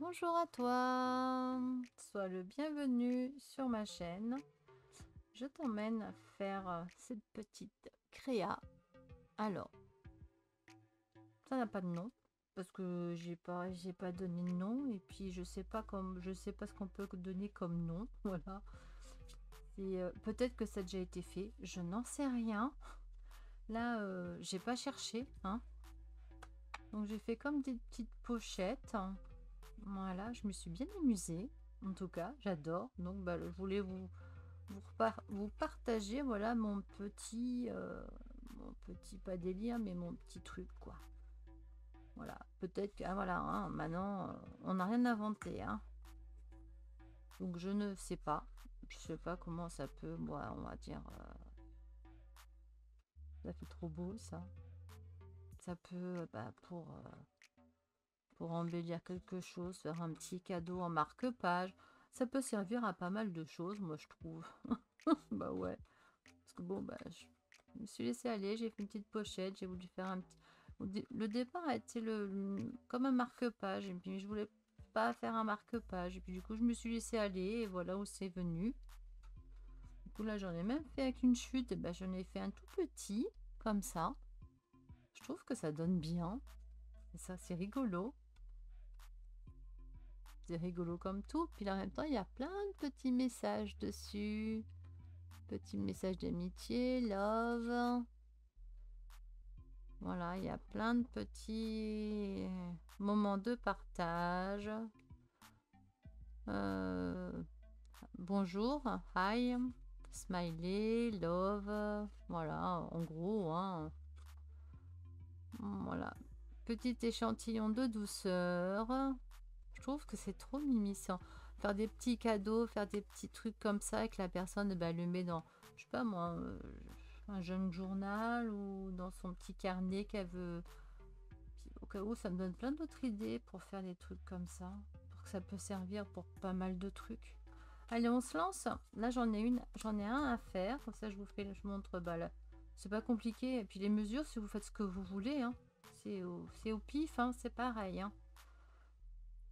Bonjour à toi, sois le bienvenu sur ma chaîne. Je t'emmène faire cette petite créa. Alors, ça n'a pas de nom parce que j'ai pas donné de nom et puis je sais pas ce qu'on peut donner comme nom. Voilà. Et peut-être que ça a déjà été fait, je n'en sais rien. Là, j'ai pas cherché, hein. Donc j'ai fait comme des petites pochettes, hein. Voilà, je me suis bien amusée. En tout cas, j'adore. Donc, bah, je voulais vous partager, voilà, mon petit, pas délire, mais mon petit truc, quoi. Voilà, peut-être que, ah, voilà, hein, maintenant, on n'a rien inventé, hein. Donc, je ne sais pas. Je sais pas comment ça peut, moi, on va dire, ça fait trop beau, ça. Ça peut, bah, pour embellir quelque chose, faire un petit cadeau en marque-page. Ça peut servir à pas mal de choses, moi, je trouve. Bah ouais. Parce que bon, bah, je me suis laissée aller, j'ai fait une petite pochette, j'ai voulu faire un petit... Le départ a été comme un marque-page, et puis je voulais pas faire un marque-page, et puis du coup je me suis laissée aller, et voilà où c'est venu. Du coup là j'en ai même fait avec une chute, et ben j'en ai fait un tout petit, comme ça. Je trouve que ça donne bien, et ça c'est rigolo. C'est rigolo comme tout, puis en même temps il y a plein de petits messages dessus. Petits messages d'amitié, love. Voilà, il y a plein de petits moments de partage. Euh, bonjour, hi, smiley, love. Voilà, en gros, hein. Voilà. Petit échantillon de douceur. Je trouve que c'est trop mimissant. Faire des petits cadeaux, faire des petits trucs comme ça et que la personne bah, le met dans, je sais pas moi, un jeune journal ou dans son petit carnet qu'elle veut. Au cas où, ça me donne plein d'autres idées pour faire des trucs comme ça. Pour que ça peut servir pour pas mal de trucs. Allez, on se lance. Là, j'en ai un à faire. Comme ça, je montre. Bah, là, c'est pas compliqué. Et puis les mesures, si vous faites ce que vous voulez, hein, c'est au pif, hein, c'est pareil, hein.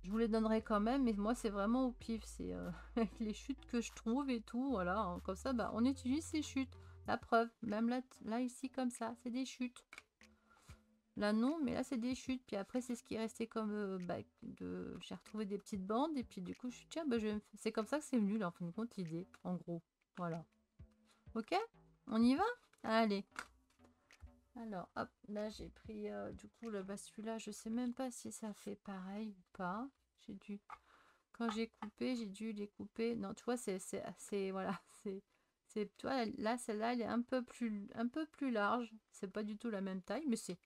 Je vous les donnerai quand même, mais moi, c'est vraiment au pif. C'est avec les chutes que je trouve et tout. Voilà, hein. Comme ça, bah, on utilise ces chutes. La preuve, même là ici, comme ça, c'est des chutes. Là non, mais là c'est des chutes. Puis après c'est ce qui est resté comme j'ai retrouvé des petites bandes et puis du coup je suis tiens bah, c'est comme ça que c'est venu là en fin de compte l'idée en gros. Voilà. Ok, on y va. Allez. Alors hop là j'ai pris du coup bah, celui-là je sais même pas si ça fait pareil ou pas. J'ai dû quand j'ai coupé j'ai dû les couper. Non tu vois voilà c'est tu vois là celle-là elle est un peu plus large. C'est pas du tout la même taille mais c'est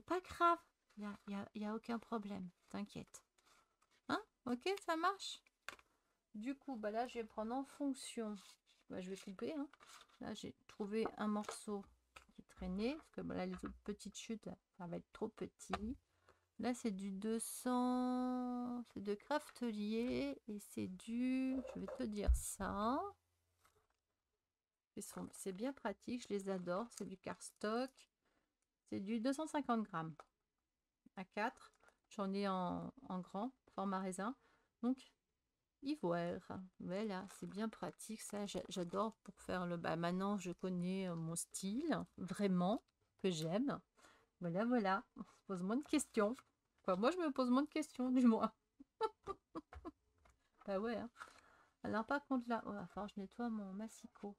pas grave. Y a aucun problème. T'inquiète. Hein? Ok, ça marche. Du coup, bah là, je vais prendre en fonction. Bah, je vais couper. Hein. Là, j'ai trouvé un morceau qui traînait. Parce que bah, là, les autres petites chutes, ça va être trop petit. Là, c'est du 200. C'est de Craftelier. Et c'est du. Je vais te dire ça. C'est bien pratique. Je les adore. C'est du cardstock. C'est du 250 grammes. À 4. J'en ai en grand, format raisin. Donc, ivoire. Voilà, c'est bien pratique. Ça, j'adore pour faire le... Bah, maintenant, je connais mon style, vraiment, que j'aime. Voilà, voilà. On se pose moins de questions. Enfin, moi, je me pose moins de questions, du moins. Bah ouais. Hein. Alors, par contre, là... Oh, il va falloir que je nettoie mon massicot.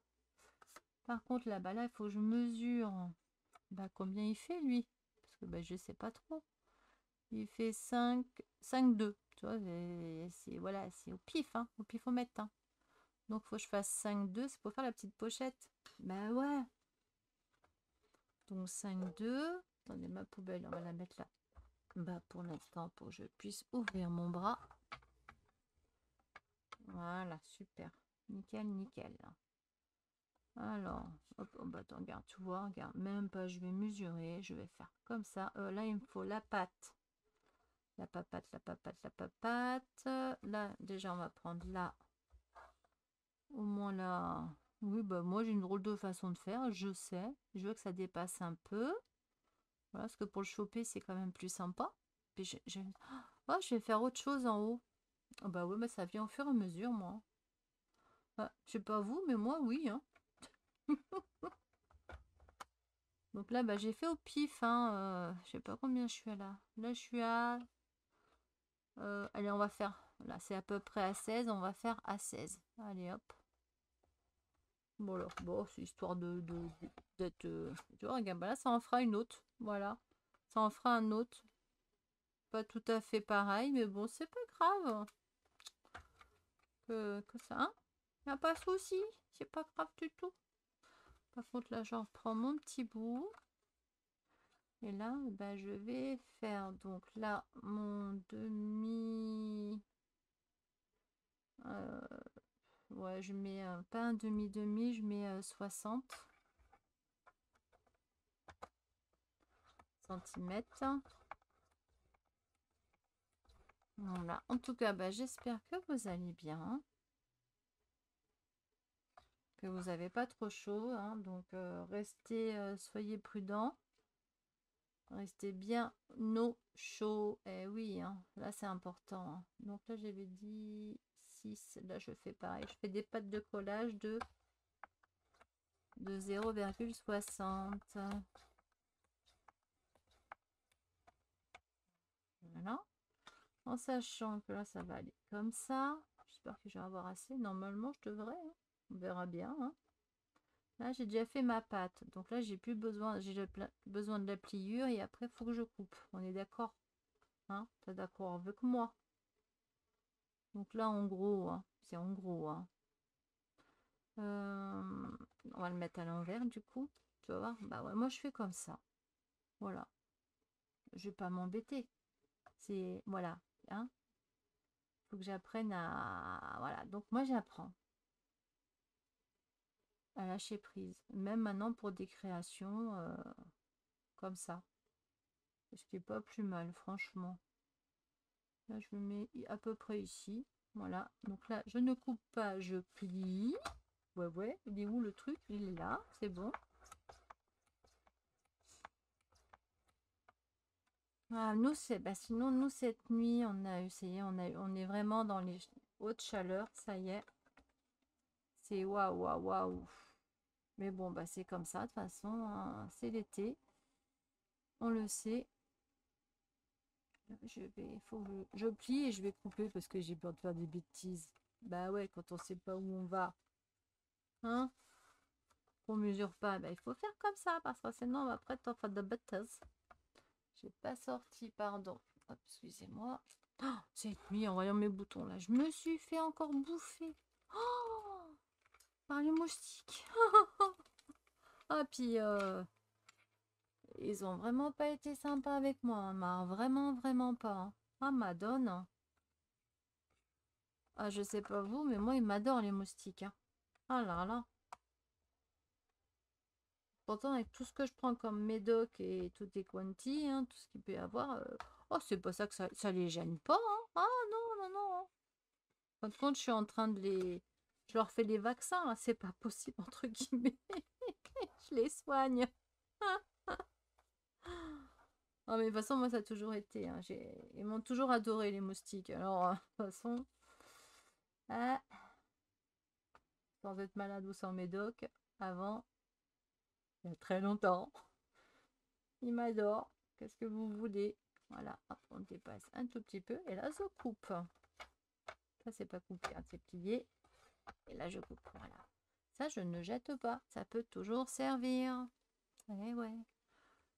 Par contre, là, bah, là, il faut que je mesure bah, combien il fait, lui. Parce que bah, je sais pas trop. Il fait 5,2. Tu vois, voilà, c'est au pif, hein, au pifomètre. Hein. Donc, faut que je fasse 5,2. C'est pour faire la petite pochette. Bah ouais. Donc, 5,2. Attendez, ma poubelle, on va la mettre là. Bah, pour l'instant, pour que je puisse ouvrir mon bras. Voilà, super. Nickel, nickel. Alors, hop, oh, bah, attends, regarde, tu vois, regarde, même pas, je vais mesurer, je vais faire comme ça. Là, il me faut la pâte. La papate, la papate, la papate. Là, déjà, on va prendre là. Au moins là. Oui, bah moi j'ai une drôle de façon de faire, je sais. Je veux que ça dépasse un peu. Voilà, parce que pour le choper, c'est quand même plus sympa. Puis oh, je vais faire autre chose en haut. Ah bah ouais, mais ça vient au fur et à mesure, moi. Ah, je sais pas vous, mais moi, oui, hein. Donc là, bah, j'ai fait au pif, hein. Je sais pas combien je suis là. Là, je suis à... allez, on va faire... Là, c'est à peu près à 16. On va faire à 16. Allez, hop. Bon, alors, bon, c'est histoire d'être... tu vois, regarde, bah là, ça en fera une autre. Voilà. Ça en fera un autre. Pas tout à fait pareil, mais bon, c'est pas grave. Que ça, hein. Y a pas de souci. C'est pas grave du tout. Par contre, là, je reprends mon petit bout. Et là, bah, je vais faire donc là mon demi. Ouais, je mets pas un demi-demi, je mets 60 centimètres. Voilà. En tout cas, bah, j'espère que vous allez bien, que vous n'avez pas trop chaud, hein. Donc, restez, soyez prudents. Restez bien au chaud. Eh oui, hein, là c'est important, hein. Donc là j'avais dit 6. Là je fais pareil. Je fais des pattes de collage de 0,60. Voilà. En sachant que là ça va aller comme ça. J'espère que je vais avoir assez. Normalement je devrais, hein. On verra bien, hein. Là j'ai déjà fait ma pâte. Donc là j'ai plus besoin. J'ai besoin de la pliure et après il faut que je coupe. On est d'accord, hein? T'es d'accord avec moi? Donc là, en gros, hein, c'est en gros, hein. On va le mettre à l'envers, du coup. Tu vas voir. Bah ouais, moi, je fais comme ça. Voilà. Je vais pas m'embêter. C'est... Voilà. Hein. Faut que j'apprenne à... Voilà. Donc, moi, j'apprends à lâcher prise. Même maintenant, pour des créations comme ça. Ce qui est pas plus mal, franchement. Là, je me mets à peu près ici. Voilà. Donc là, je ne coupe pas, je plie. Ouais, ouais. Il est où le truc? Il est là. C'est bon. Ah, nous, c'est, bah, sinon, nous, cette nuit, on a essayé, on est vraiment dans les hautes chaleurs, ça y est. C'est waouh, waouh, waouh. Mais bon, bah, c'est comme ça, de toute façon, hein, c'est l'été, on le sait. Faut que je plie et je vais couper parce que j'ai peur de faire des bêtises. Bah ouais, quand on sait pas où on va, hein, on mesure pas, bah, il faut faire comme ça parce que sinon, on va après t'en faire de bêtises. J'ai pas sorti, pardon. Hop, excusez-moi. Oh, cette nuit, en voyant mes boutons là, je me suis fait encore bouffer. Oh, par les moustiques. Ah, puis ils ont vraiment pas été sympas avec moi, hein, vraiment, vraiment pas, hein. Ah, Madone. Ah, je sais pas vous, mais moi, ils m'adorent les moustiques, hein. Ah là là. Pourtant, avec tout ce que je prends comme médoc et tout est quanti, hein, tout ce qu'il peut y avoir, oh, c'est pas ça que ça les gêne pas, hein. Ah non, non, non, hein. Par contre, je suis en train de les... Je leur fais les vaccins, là. C'est pas possible, entre guillemets. Je les soigne. Ah, mais de toute façon, moi, ça a toujours été, hein. Ils m'ont toujours adoré, les moustiques. Alors, de toute façon, ah, sans être malade ou sans médoc, avant, il y a très longtemps, ils m'adorent. Qu'est-ce que vous voulez? Voilà, hop, on dépasse un tout petit peu. Et là, je coupe. Ça, c'est pas coupé, hein, c'est plié. Et là, je coupe. Voilà. Ça, je ne jette pas. Ça peut toujours servir. Eh ouais.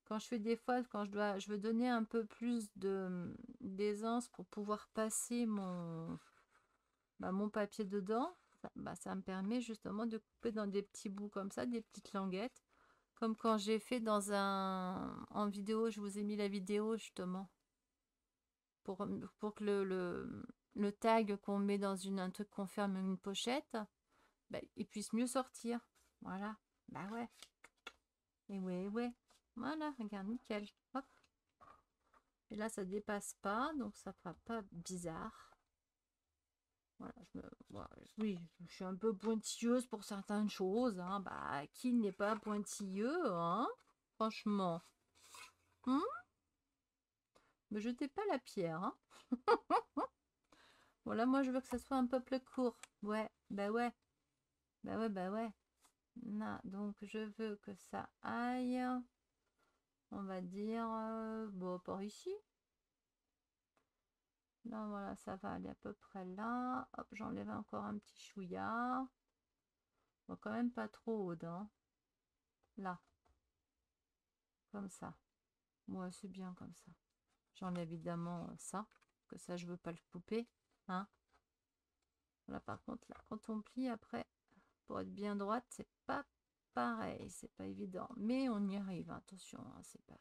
Quand je fais des fois, quand je veux donner un peu plus de d'aisance pour pouvoir passer mon papier dedans, ça me permet justement de couper dans des petits bouts comme ça, des petites languettes. Comme quand j'ai fait en vidéo, je vous ai mis la vidéo justement pour que le tag qu'on met dans un truc qu'on ferme une pochette, bah, il puisse mieux sortir. Voilà. Bah ouais. Et ouais, ouais. Voilà, regarde, nickel. Hop. Et là, ça dépasse pas, donc ça fera pas bizarre. Voilà, voilà, oui, je suis un peu pointilleuse pour certaines choses, hein. Bah, qui n'est pas pointilleux, hein? Franchement. Me jetez pas la pierre, hein. Voilà, moi je veux que ça soit un peu plus court. Ouais, bah ouais, bah ouais, bah ouais. Non, donc je veux que ça aille, on va dire, bon, par ici. Là, voilà, ça va aller à peu près là. Hop, j'enlève encore un petit chouïa. Bon, quand même pas trop haut, hein. Là, comme ça. Ouais, c'est bien comme ça. J'enlève évidemment ça, que ça, je veux pas le couper, hein. Là, par contre, là, quand on plie après, pour être bien droite, c'est pas pareil, c'est pas évident. Mais on y arrive, attention, hein, c'est pas...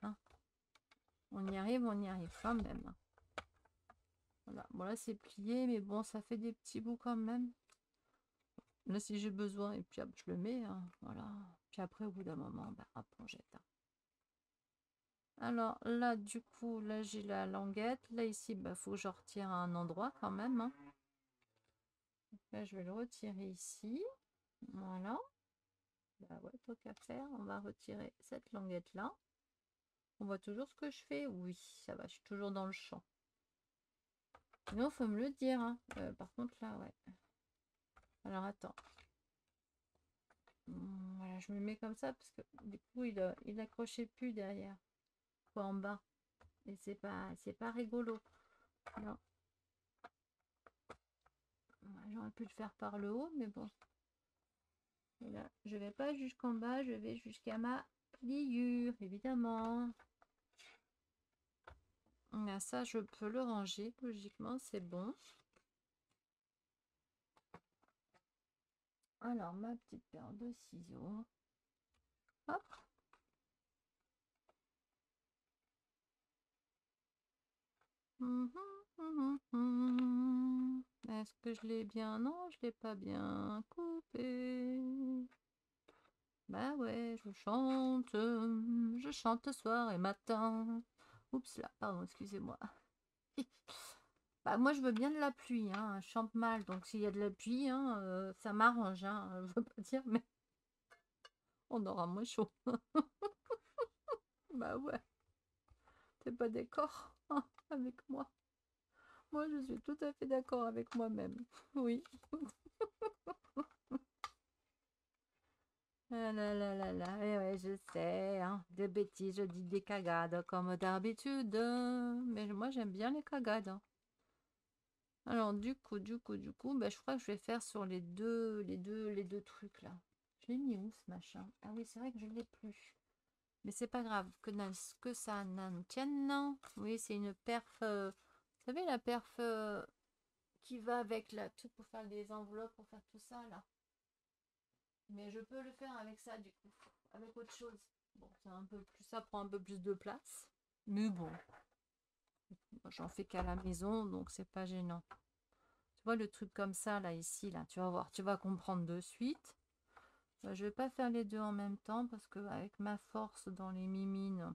hein. On y arrive quand même. Voilà, bon là c'est plié, mais bon, ça fait des petits bouts quand même. Là, si j'ai besoin, et puis hop, je le mets, hein, voilà. Puis après, au bout d'un moment, bah, hop, on jette, hein. Alors là, du coup, là j'ai la languette. Là, ici, bah, faut que je retire à un endroit quand même, hein. Là, je vais le retirer ici. Voilà. Bah ouais, tant qu'à faire, on va retirer cette languette-là. On voit toujours ce que je fais? Oui, ça va, je suis toujours dans le champ. Sinon, faut me le dire, hein. Par contre, là, ouais. Alors, attends. Voilà, je me mets comme ça parce que du coup, il accrochait plus derrière. Quoi, en bas. Et c'est pas rigolo. Non. J'aurais pu le faire par le haut, mais bon. Et là, je vais pas jusqu'en bas, je vais jusqu'à ma pliure, évidemment. Là, ça, je peux le ranger, logiquement, c'est bon. Alors, ma petite paire de ciseaux. Hop. Est-ce que je l'ai bien? Non, je l'ai pas bien coupé. Bah ouais, je chante soir et matin. Oups là, pardon, excusez-moi. Bah moi je veux bien de la pluie, hein. Je chante mal, donc s'il y a de la pluie, hein, ça m'arrange, hein. Je veux pas dire, mais on aura moins chaud. Bah ouais, t'es pas d'accord, hein, avec moi. Moi je suis tout à fait d'accord avec moi-même. Oui. Ah là là là là, eh ouais, je sais, hein, des bêtises, je dis des cagades comme d'habitude, mais moi j'aime bien les cagades, hein. Alors du coup, bah, je crois que je vais faire sur les deux trucs là. Je l'ai mis où ce machin? Ah oui, c'est vrai que je ne l'ai plus. Mais c'est pas grave, que ça n'en tienne, non. Oui, c'est une perf, vous savez la perf qui va avec la truc pour faire des enveloppes, pour faire tout ça là. Mais je peux le faire avec ça du coup, avec autre chose. Bon, c'est un peu plus, ça prend un peu plus de place. Mais bon, moi, j'en fais qu'à la maison, donc c'est pas gênant. Tu vois le truc comme ça là, ici, là, tu vas voir, tu vas comprendre de suite. Je vais pas faire les deux en même temps parce que avec ma force dans les mimines,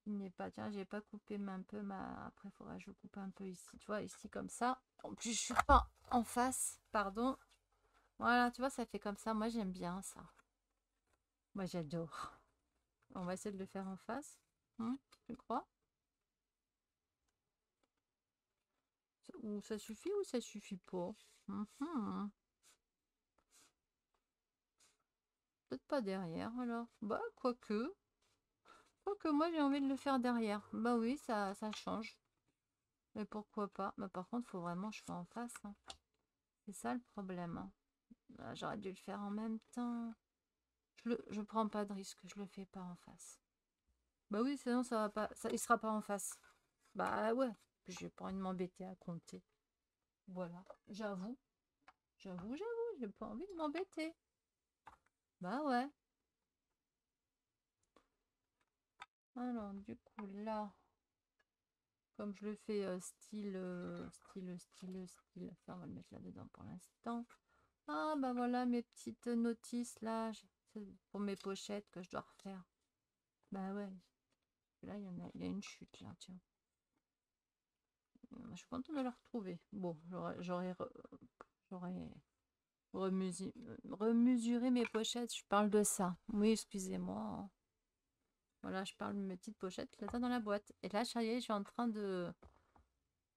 il n'est pas. Tiens, j'ai pas coupé un peu ma. Après, il faudra que je coupe un peu ici. Tu vois, ici comme ça. En plus, je suis pas en face, pardon. Voilà, tu vois, ça fait comme ça. Moi, j'aime bien ça. Moi, j'adore. On va essayer de le faire en face. Tu crois? Ou ça suffit ou ça suffit pas? Peut-être pas derrière alors. Bah, quoique. Quoique moi j'ai envie de le faire derrière. Bah oui, ça change. Mais pourquoi pas? Mais par contre, faut vraiment que je fasse en face, hein. C'est ça le problème, hein. Bah, j'aurais dû le faire en même temps. Je prends pas de risque, je le fais pas en face. Bah oui, sinon ça va pas. Ça, il sera pas en face. Bah ouais. Puis j'ai pas envie de m'embêter à compter. Voilà. J'avoue, j'ai pas envie de m'embêter. Bah ouais. Alors, du coup, là, comme je le fais style. Ça, on va le mettre là-dedans pour l'instant. Ah, bah voilà mes petites notices là. C'est pour mes pochettes que je dois refaire. Bah ouais. Là, il y a une chute là, tiens. Je suis contente de la retrouver. Bon, j'aurais remesuré mes pochettes. Je parle de ça. Oui, excusez-moi. Voilà, je parle de mes petites pochettes là dans la boîte. Et là, ça y est, je suis en train de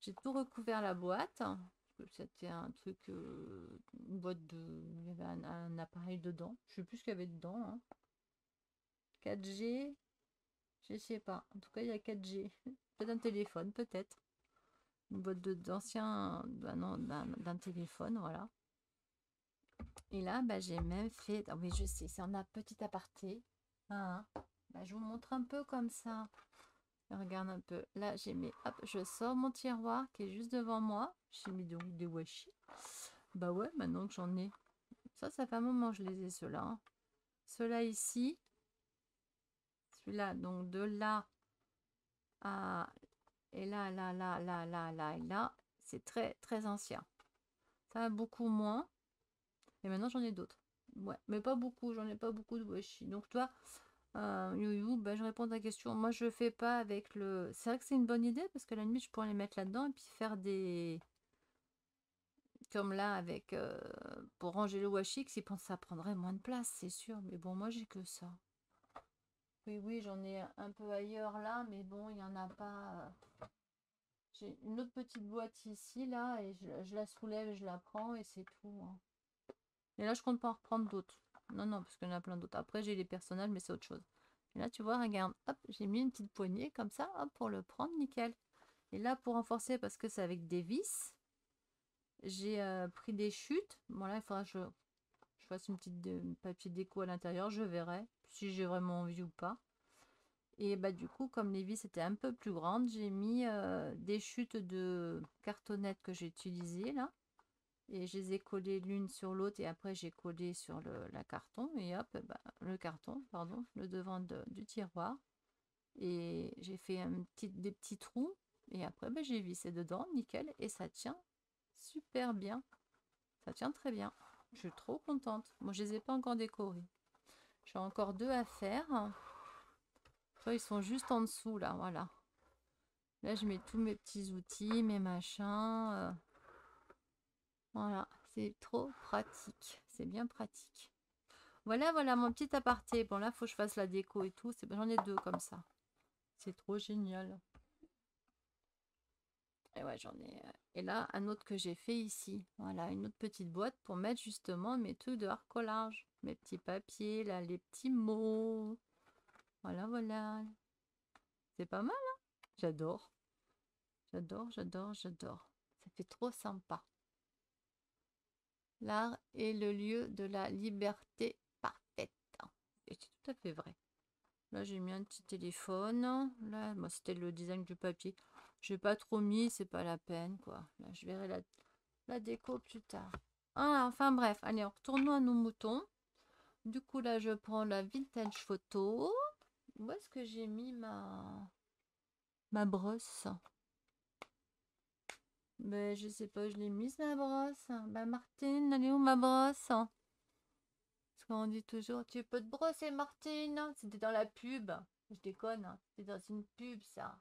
J'ai tout recouvert la boîte. C'était un truc, une boîte de... Il y avait un appareil dedans. Je sais plus ce qu'il y avait dedans. Hein. 4G, je sais pas. En tout cas, il y a 4G. Peut-être un téléphone, peut-être. Une boîte d'ancien... Ben non, d'un téléphone, voilà. Et là, bah, j'ai même fait... Ah oui, je sais, c'est en un petit aparté. Hein. Bah, je vous montre un peu comme ça. Regarde un peu. Là, j'ai mis... Hop, je sors mon tiroir qui est juste devant moi. J'ai mis des washi. Bah ouais, maintenant que j'en ai. Ça fait un moment que je les ai, ceux-là. Hein. Ceux-là ici. Celui-là, donc de là à... Et là, là, là, là, là, là, et là. C'est très, très ancien. Ça va beaucoup moins. Et maintenant, j'en ai d'autres. Ouais, mais pas beaucoup. J'en ai pas beaucoup de washi. Donc, toi... You, bah, je réponds à ta question. Moi, je fais pas avec le... C'est vrai que c'est une bonne idée parce que la limite, je pourrais les mettre là-dedans et puis faire des... Comme là, avec... pour ranger le washi, si ça prendrait moins de place, c'est sûr. Mais bon, moi, j'ai que ça. Oui, oui, j'en ai un peu ailleurs là, mais bon, il y en a pas... J'ai une autre petite boîte ici, là, et je la soulève et je la prends et c'est tout. Hein. Et là, je compte pas en reprendre d'autres. Non, non, parce qu'il y en a plein d'autres. Après, j'ai les personnages, mais c'est autre chose. Et là, tu vois, regarde, hop, j'ai mis une petite poignée comme ça, hop, pour le prendre, nickel. Et là, pour renforcer, parce que c'est avec des vis, j'ai pris des chutes. Bon, là, il faudra que je fasse une petite papier déco à l'intérieur, je verrai si j'ai vraiment envie ou pas. Et bah, du coup, comme les vis étaient un peu plus grandes, j'ai mis des chutes de cartonnettes que j'ai utilisées là. Et je les ai collées l'une sur l'autre et après j'ai collé sur la carton et hop, bah, le carton, pardon, le devant du tiroir. Et j'ai fait des petits trous et après bah, j'ai vissé dedans, nickel, et ça tient super bien. Ça tient très bien. Je suis trop contente. Moi, je les ai pas encore décorés. J'ai encore deux à faire. Toi, ils sont juste en dessous là, voilà. Là, je mets tous mes petits outils, mes machins. Voilà, c'est trop pratique. C'est bien pratique. Voilà, voilà mon petit aparté. Bon, là, faut que je fasse la déco et tout. J'en ai deux comme ça. C'est trop génial. Et ouais, j'en ai. Et là, un autre que j'ai fait ici. Voilà, une autre petite boîte pour mettre justement mes trucs de hard-collage. Mes petits papiers, là, les petits mots. Voilà, voilà. C'est pas mal, hein? J'adore. J'adore, j'adore, j'adore. Ça fait trop sympa. L'art est le lieu de la liberté parfaite. Et c'est tout à fait vrai. Là, j'ai mis un petit téléphone. Là, moi, c'était le design du papier. J'ai pas trop mis, c'est pas la peine, quoi. Là, je verrai la déco plus tard. Ah, enfin bref, allez, retournons à nos moutons. Du coup, là, je prends la vintage photo. Où est-ce que j'ai mis ma brosse? Ben, je sais pas, je l'ai mise, ma brosse. Ben, Martine, elle est où, ma brosse? Parce qu'on dit toujours, tu peux te brosser, Martine. C'était dans la pub. Je déconne, hein. C'était dans une pub, ça.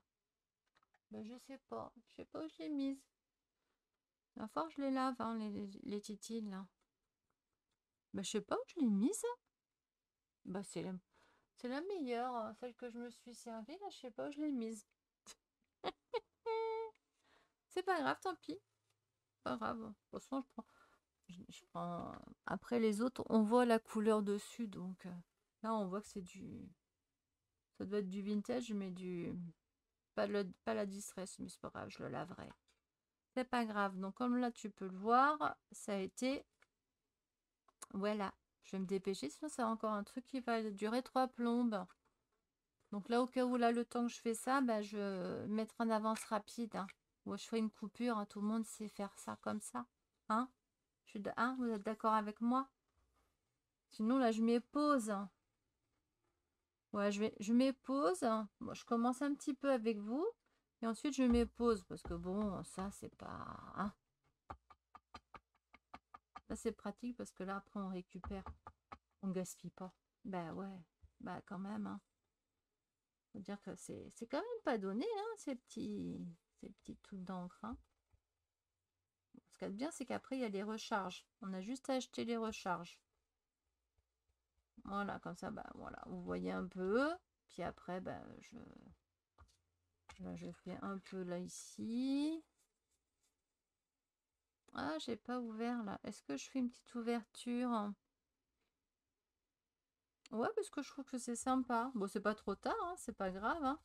Ben, je sais pas. Je sais pas où je l'ai mise. Il va falloir que je les lave, hein, les titines, là. Ben, je sais pas où je l'ai mise. Ben, c'est la meilleure. Celle que je me suis servie, là, je sais pas où je l'ai mise. C'est pas grave, tant pis. Pas grave. De toute façon, je prends... Après, les autres, on voit la couleur dessus, donc... Là, on voit que c'est du... Ça doit être du vintage, mais du... Pas la distress, mais c'est pas grave, je le laverai. C'est pas grave. Donc, comme là, tu peux le voir, ça a été... Voilà. Je vais me dépêcher, sinon ça va encore un truc qui va durer 3 plombes. Donc là, au cas où, là, le temps que je fais ça, bah, je vais mettre en avance rapide. Hein. Ou je ferai une coupure. Hein. Tout le monde sait faire ça comme ça. Hein, hein, vous êtes d'accord avec moi? Sinon, là, je mets pause. Hein. Ouais, je mets pause. Hein. Bon, je commence un petit peu avec vous. Et ensuite, je mets pause. Parce que bon, ça, c'est pas... Hein. Ça, c'est pratique parce que là, après, on récupère. On gaspille pas. Bah ouais. Bah quand même. Hein. Faut dire que c'est quand même pas donné, hein, ces petits trucs d'encre. Hein. Ce qu'il y a de bien, c'est qu'après, il y a les recharges. On a juste à acheter les recharges. Voilà, comme ça, bah voilà, vous voyez un peu. Puis après, bah, je fais un peu là ici. Ah, j'ai pas ouvert là. Est-ce que je fais une petite ouverture? Ouais, parce que je trouve que c'est sympa. Bon, c'est pas trop tard, hein, c'est pas grave, hein.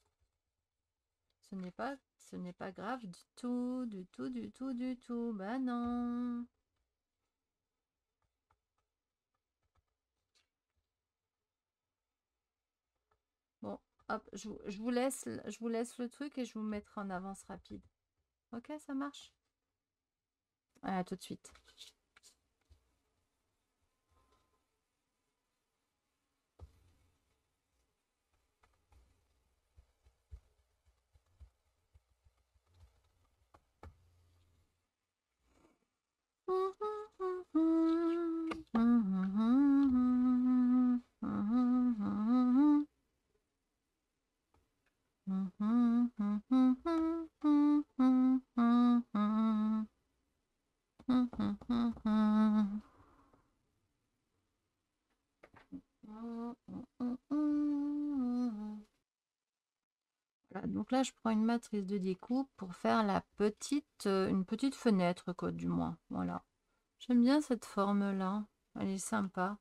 Ce n'est pas grave du tout, du tout, du tout, du tout. Bah non. Bon, hop, je vous laisse le truc et je vous mettrai en avance rapide. Ok, ça marche? À tout de suite. Voilà, donc là, je prends une matrice de découpe pour faire une petite fenêtre, quoi, du moins. Voilà. J'aime bien cette forme-là. Elle est sympa.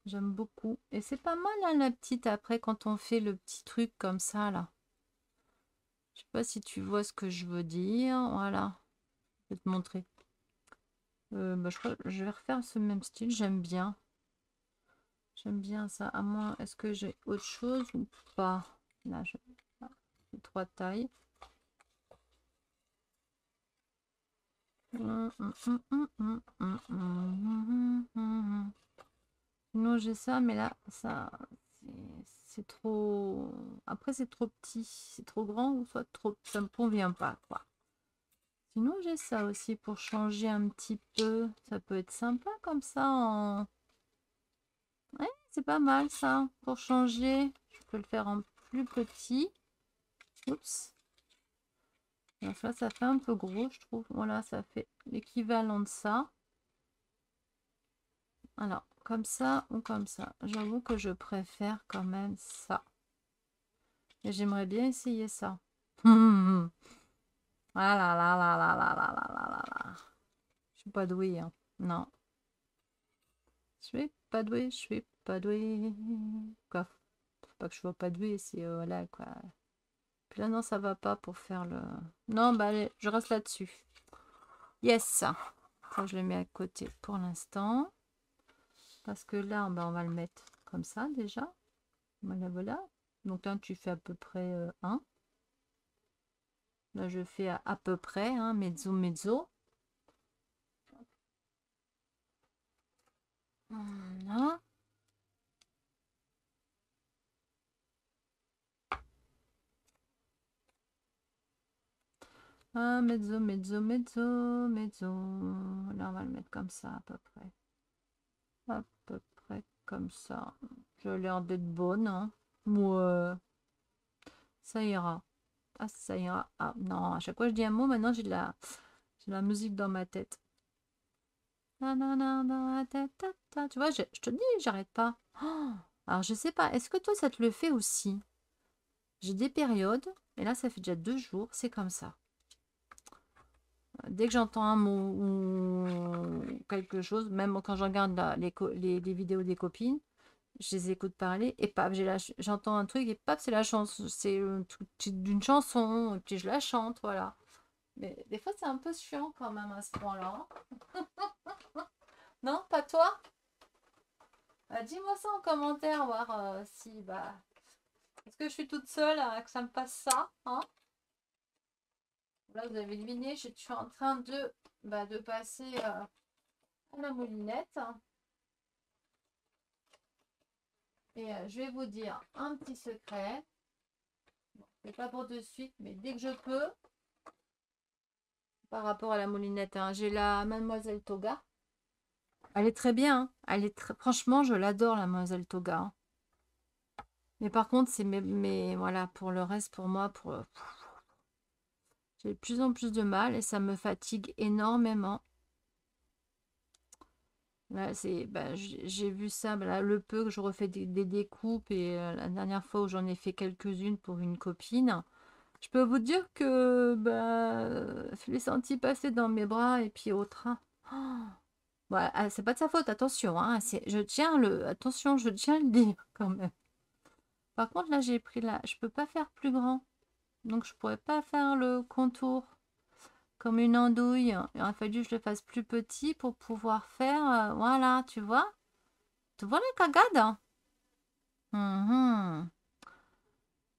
J'aime beaucoup. Et c'est pas mal, hein, la petite, après, quand on fait le petit truc comme ça, là. Je sais pas si tu vois ce que je veux dire. Voilà. Je vais te montrer. Bah, je crois que je vais refaire ce même style. J'aime bien. J'aime bien ça. À moins, est-ce que j'ai autre chose ou pas? Là, j'ai trois tailles. Non, j'ai ça, mais là, ça, c'est trop. Après, c'est trop petit, c'est trop grand ou soit trop. Ça me convient pas, quoi. Sinon, j'ai ça aussi pour changer un petit peu. Ça peut être sympa comme ça. Ouais, c'est pas mal ça. Pour changer, je peux le faire en plus petit. Oups. Alors ça fait un peu gros, je trouve. Voilà, ça fait l'équivalent de ça. Alors, comme ça ou comme ça. J'avoue que je préfère quand même ça. Et j'aimerais bien essayer ça. Ah là là là là là là là là là là. Je suis pas douée, hein. Non. Je suis pas douée, je suis pas douée. Quoi? Faut pas que je sois pas douée, c'est voilà quoi. Puis là, non, ça va pas pour faire le... Non, bah allez, je reste là-dessus. Yes. Ça, je le mets à côté pour l'instant. Parce que là, bah, on va le mettre comme ça déjà. Voilà, voilà. Donc là, tu fais à peu près 1. Là, je fais à peu près, hein, mezzo, mezzo. Voilà. Ah, mezzo, mezzo, mezzo, mezzo. Là, on va le mettre comme ça, à peu près. À peu près comme ça. J'ai l'air d'être bonne, hein. Ouais, ça ira. Ah, ça ira. Ah, non, à chaque fois que je dis un mot, maintenant, j'ai de la musique dans ma tête. Nanana, dans la tête, ta, ta. Tu vois, je te dis, j'arrête pas. Oh, alors, je sais pas, est-ce que toi, ça te le fait aussi? J'ai des périodes, et là, ça fait déjà 2 jours, c'est comme ça. Dès que j'entends un mot ou quelque chose, même quand je regarde les vidéos des copines, je les écoute parler et paf, j'entends un truc et paf, c'est la chanson, c'est un truc d'une chanson, et puis je la chante, voilà. Mais des fois, c'est un peu chiant quand même à ce point-là, hein. Non, pas toi? Dis-moi ça en commentaire, voir si, bah, est-ce que je suis toute seule que ça me passe ça, hein? Là, vous avez deviné, je suis en train de passer à la moulinette. Et je vais vous dire un petit secret. Bon, c'est pas pour de suite, mais dès que je peux, par rapport à la moulinette, hein, j'ai la Mademoiselle Toga. Elle est très bien, hein. Franchement, je l'adore, la Mademoiselle Toga, hein. Mais par contre, c'est voilà, pour le reste, pour moi, j'ai de plus en plus de mal et ça me fatigue énormément. Là, bah, j'ai vu ça, bah, là, le peu que je refais des découpes et la dernière fois où j'en ai fait quelques-unes pour une copine. Je peux vous dire que bah, je l'ai senti passer dans mes bras et puis au train. Oh, ouais, ah, c'est pas de sa faute, attention, hein, je tiens attention, je tiens le livre quand même. Par contre, là, j'ai pris là, je peux pas faire plus grand, donc je pourrais pas faire le contour comme une andouille. Il aurait fallu que je le fasse plus petit pour pouvoir faire, voilà, tu vois? Tu vois la cagade? Mhm.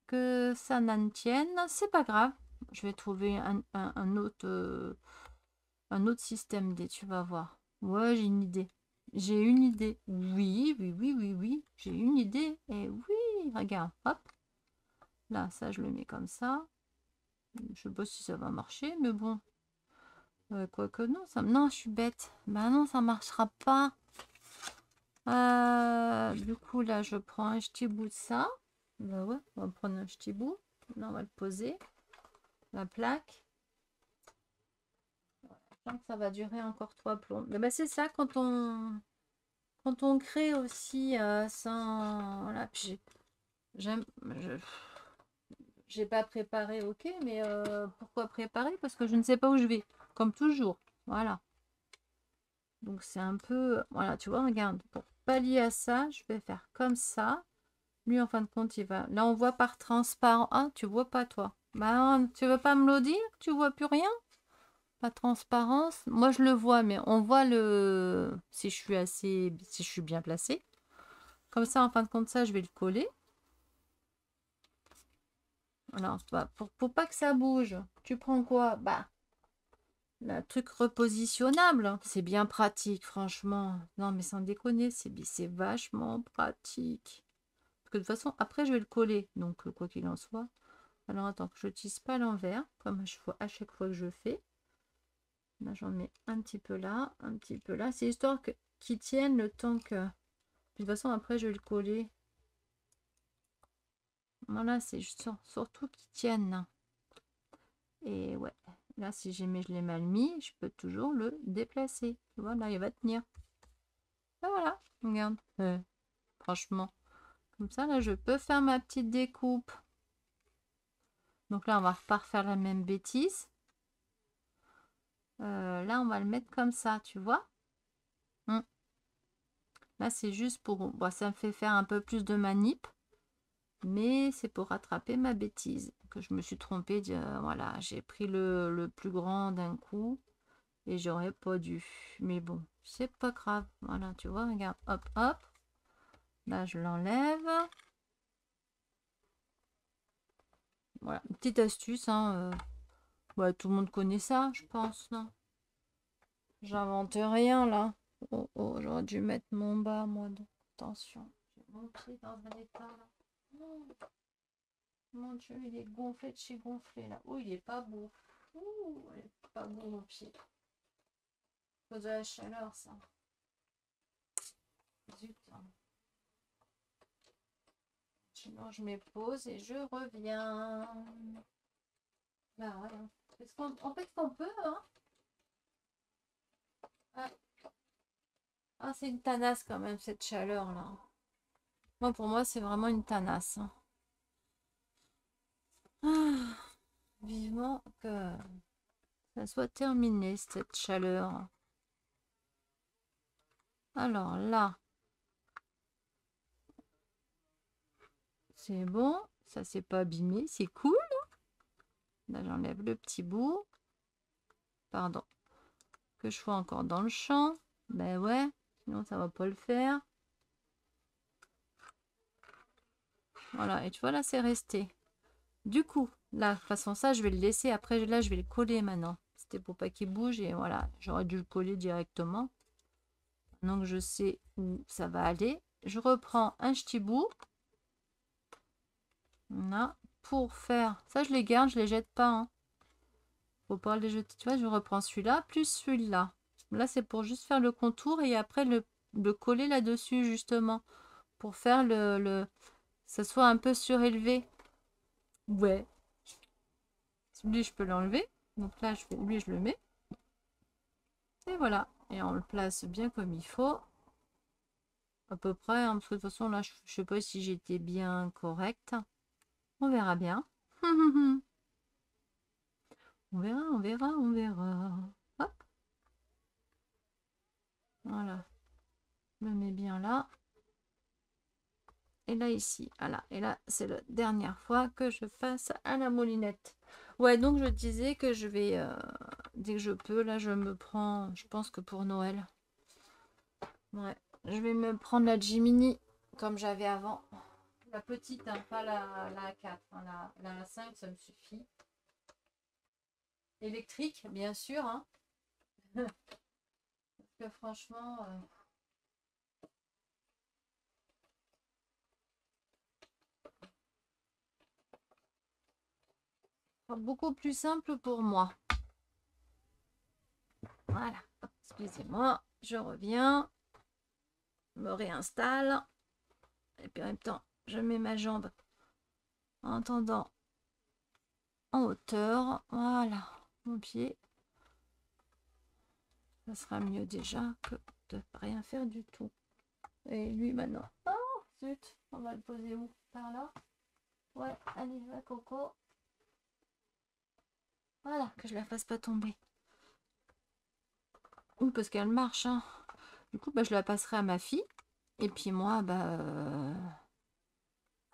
Que ça n'en tienne, c'est pas grave. Je vais trouver un autre système D, tu vas voir. Ouais, j'ai une idée. J'ai une idée. Oui, oui, oui, oui, oui. J'ai une idée. Et oui, regarde, hop. Là, ça, je le mets comme ça. Je sais pas si ça va marcher, mais bon. Quoique non, non, je suis bête. Bah non, ça marchera pas. Du coup, là, je prends un petit bout de ça. Bah ouais, on va prendre un petit bout. Là, on va le poser. La plaque. Je sens que ça va durer encore 3 plombs. Mais bah, c'est ça quand on crée aussi sans. Voilà, puis j'aime. J'ai pas préparé, ok, mais pourquoi préparer? Parce que je ne sais pas où je vais, comme toujours. Voilà. Donc c'est un peu. Voilà, tu vois, regarde. Pour pallier à ça, je vais faire comme ça. Lui, en fin de compte, il va. Là, on voit par transparent. Ah, tu vois pas, toi. Bah, tu veux pas me le dire? Tu vois plus rien? Pas de transparence. Moi, je le vois, mais on voit le. Si je suis assez. Si je suis bien placée. Comme ça, en fin de compte, ça, je vais le coller. Alors, bah, pour pas que ça bouge, tu prends quoi? Bah, le truc repositionnable. C'est bien pratique, franchement. Non, mais sans déconner, c'est vachement pratique. Parce que de toute façon, après, je vais le coller. Donc, quoi qu'il en soit. Alors, attends, que je tisse pas à l'envers, comme à chaque fois que je fais. Là, j'en mets un petit peu là, un petit peu là. C'est histoire qu'ils tiennent le temps que... De toute façon, après, je vais le coller. Voilà, c'est surtout qu'ils tiennent. Et ouais, là, si jamais je l'ai mal mis, je peux toujours le déplacer. Tu vois, là, il va tenir. Et voilà, regarde. Franchement, comme ça, là, je peux faire ma petite découpe. Donc là, on va pas refaire la même bêtise. Là, on va le mettre comme ça, tu vois. Là, c'est juste pour... Bon, ça me fait faire un peu plus de manip. Mais c'est pour rattraper ma bêtise. Que je me suis trompée. Voilà, j'ai pris le plus grand d'un coup. Et j'aurais pas dû. Mais bon, c'est pas grave. Voilà, tu vois, regarde. Hop, hop. Là, je l'enlève. Voilà, une petite astuce. Hein, ouais, tout le monde connaît ça, je pense. Non, j'invente rien là. Oh, oh, j'aurais dû mettre mon bas, moi. Donc, attention. J'ai mon pied dans un état là. Oh, mon Dieu, il est gonflé de chez gonflé là. Oh, il est pas beau. Ouh, il est pas beau mon pied. À cause de la chaleur, ça. Zut. Sinon, je m'épose et je reviens. Bah ouais. En fait, qu'on peut, hein. Ah, ah, c'est une tanasse quand même, cette chaleur-là. Moi, pour moi, c'est vraiment une tanasse. Hein. Ah, vivement que ça soit terminé, cette chaleur. Alors là, c'est bon. Ça s'est pas abîmé, c'est cool. Là, j'enlève le petit bout. Pardon. Que je sois encore dans le champ. Ben ouais, sinon ça va pas le faire. Voilà, et tu vois là, c'est resté. Du coup, là, de toute façon, ça, je vais le laisser. Après, là, je vais le coller maintenant. C'était pour pas qu'il bouge et voilà, j'aurais dû le coller directement. Donc, je sais où ça va aller. Je reprends un petit bout. Là, pour faire... Ça, je les garde, je les jette pas. Hein. Faut pas les jeter. Tu vois, je reprends celui-là plus celui-là. Là, c'est pour juste faire le contour et après le coller là-dessus, justement. Pour faire ça soit un peu surélevé. Ouais. Lui, je peux l'enlever. Donc là, lui, je le mets. Et voilà. Et on le place bien comme il faut. À peu près. Hein, parce que de toute façon, là, je sais pas si j'étais bien correcte. On verra bien. On verra, on verra, on verra. Hop, voilà. Je me mets bien là. Et là, ici. Voilà. Et là, c'est la dernière fois que je passe à la moulinette. Ouais, donc je disais que je vais, dès que je peux, là, je me prends, je pense que pour Noël. Ouais, je vais me prendre la Jiminy comme j'avais avant. La petite, hein, pas la A4. Hein, la A5, ça me suffit. Électrique, bien sûr. Hein. Parce que franchement... beaucoup plus simple pour moi. Voilà. Excusez-moi, je reviens. Je me réinstalle. Et puis en même temps, je mets ma jambe en tendant en hauteur. Voilà. Mon pied. Ça sera mieux déjà que de rien faire du tout. Et lui maintenant. Oh, zut. On va le poser où? Par là? Ouais, allez, va Coco. Voilà, que je la fasse pas tomber. Oui, parce qu'elle marche. Hein. Du coup, bah, je la passerai à ma fille. Et puis moi,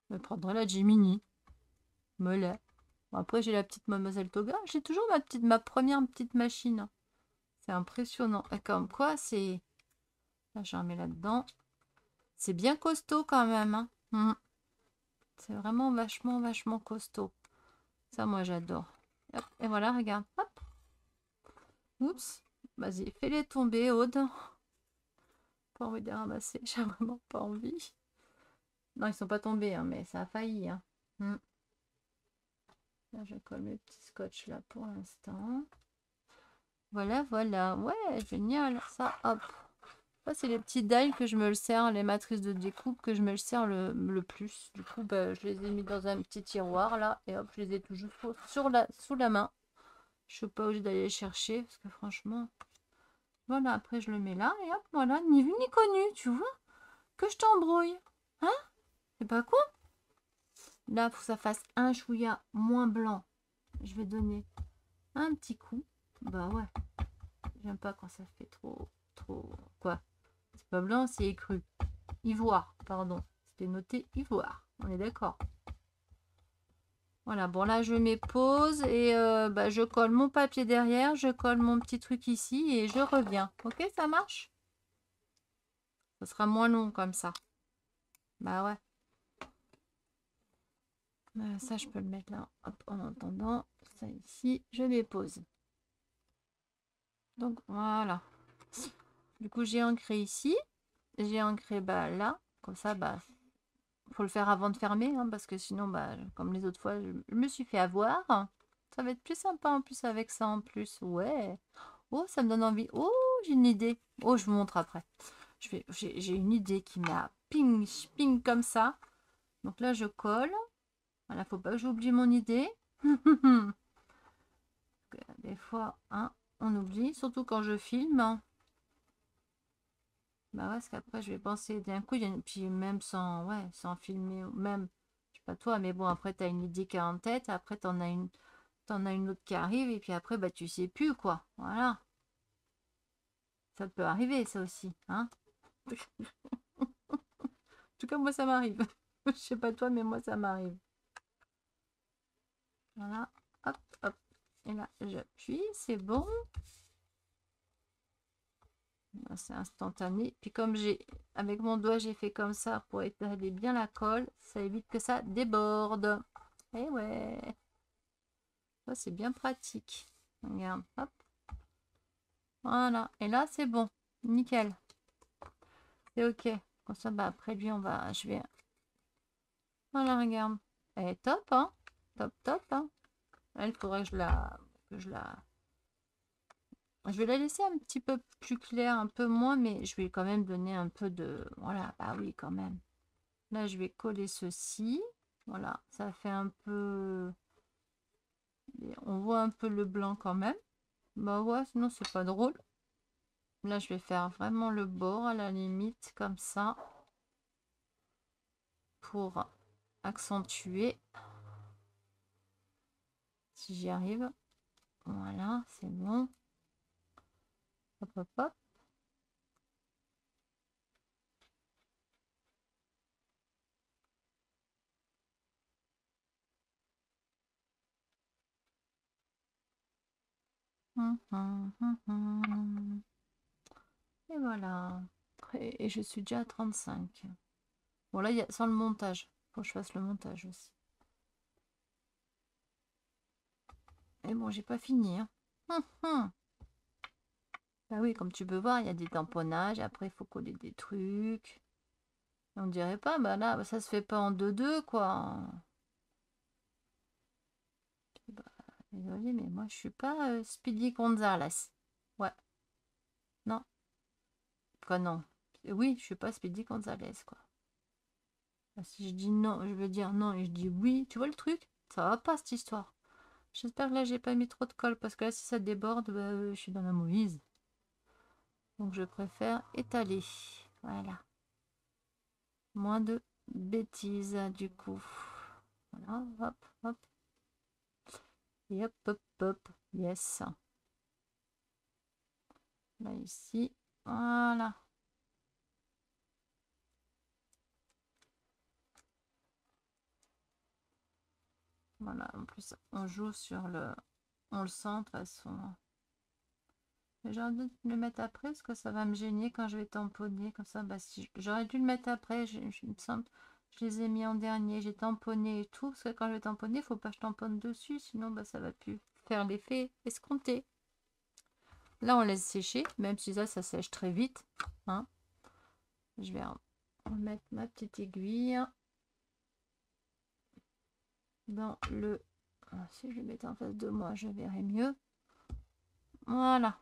je prendrai la Jiminy. Mollet. Bon, après, j'ai la petite Mademoiselle Toga. J'ai toujours ma première petite machine. C'est impressionnant. Et comme quoi, c'est... Là, j'en mets là-dedans. C'est bien costaud quand même. Hein. C'est vraiment vachement, vachement costaud. Ça, moi, j'adore. Et voilà, regarde. Hop. Oups. Vas-y, fais-les tomber, Aude. Pas envie de les ramasser. J'ai vraiment pas envie. Non, ils sont pas tombés, hein, mais ça a failli. Hein. Là, je colle mes petits scotch là pour l'instant. Voilà, voilà. Ouais, génial. Ça, hop. Ça, c'est les petits dials que je me le sers, les matrices de découpe que je me le sers le plus. Du coup, je les ai mis dans un petit tiroir là. Et hop, je les ai toujours sous la main. Je suis pas obligée d'aller les chercher parce que franchement... Voilà, après je le mets là et hop, voilà, ni vu ni connu, tu vois, que je t'embrouille. Hein? C'est pas con? Là, faut que ça fasse un chouïa moins blanc. Je vais donner un petit coup. Bah ouais, j'aime pas quand ça fait trop... Quoi? C'est pas blanc, c'est écru. Ivoire, pardon. C'était noté ivoire. On est d'accord. Voilà, bon là je mets pause et je colle mon papier derrière, je colle mon petit truc ici et je reviens. Ok, ça marche? Ça sera moins long comme ça. Bah ouais. Ça je peux le mettre là. Hop, en attendant, ça ici, je mets pause. Donc voilà. Du coup j'ai ancré ici. J'ai ancré là. Comme ça, faut le faire avant de fermer, hein, parce que sinon, comme les autres fois, je me suis fait avoir. Ça va être plus sympa en plus avec ça en plus. Ouais. Oh, ça me donne envie. Oh, j'ai une idée. Oh, je vous montre après. J'ai une idée qui m'a ping, ping comme ça. Donc là, je colle. Voilà, faut pas que j'oublie mon idée. Des fois, hein, on oublie, surtout quand je filme. Bah ouais, parce qu'après, je vais penser d'un coup, puis même sans filmer, même, je sais pas toi, mais bon, après, tu as une idée qui est en tête, après, t'en as une autre qui arrive, et puis après, tu sais plus, quoi. Voilà. Ça peut arriver, ça aussi, hein. En tout cas, moi, ça m'arrive. Je sais pas toi, mais moi, ça m'arrive. Voilà. Hop, hop. Et là, j'appuie, c'est bon. C'est instantané. Puis comme avec mon doigt, j'ai fait comme ça pour étaler bien la colle, ça évite que ça déborde. Et ouais, ça c'est bien pratique. Regarde, hop. Voilà. Et là, c'est bon. Nickel. C'est ok. Comme ça, après lui, je vais... Voilà, regarde. Elle est top, hein. Top, top, hein. Elle, faudrait que je vais la laisser un petit peu plus claire, un peu moins, mais je vais quand même donner un peu de... Voilà, bah oui, quand même. Là, je vais coller ceci. Voilà, ça fait un peu... On voit un peu le blanc quand même. Bah ouais, sinon c'est pas drôle. Là, je vais faire vraiment le bord à la limite, comme ça. Pour accentuer. Si j'y arrive. Voilà, c'est bon. Hop, hop, hop. Et voilà. Et je suis déjà à 35. Bon, là, sans le montage. Faut que je fasse le montage aussi. Et bon, j'ai pas fini. Hein. Bah oui, comme tu peux voir, il y a des tamponnages. Après, il faut coller des trucs. On dirait pas, bah là, ça se fait pas en deux quoi. Bah, désolé, mais moi, je suis pas Speedy Gonzales. Ouais, non. Quoi, non. Oui, je suis pas Speedy Gonzales, quoi. Bah, si je dis non, je veux dire non et je dis oui. Tu vois le truc? Ça va pas, cette histoire. J'espère que là, j'ai pas mis trop de colle parce que là, si ça déborde, bah, je suis dans la mouise. Donc, je préfère étaler. Voilà. Moins de bêtises, du coup. Voilà, hop, hop. Et hop, hop, hop. Yes. Là, ici. Voilà. Voilà. En plus, on joue sur le... On le sent, de toute façon. Mais j'ai envie de le mettre après parce que ça va me gêner quand je vais tamponner. Comme ça, bah, si j'aurais dû le mettre après. Il me semble je les ai mis en dernier. J'ai tamponné et tout. Parce que quand je vais tamponner, il faut pas que je tamponne dessus. Sinon, bah, ça va plus faire l'effet escompté. Là, on laisse sécher. Même si ça sèche très vite. Hein. Je vais remettre ma petite aiguille dans le... Si je le mets en face de moi, je verrai mieux. Voilà.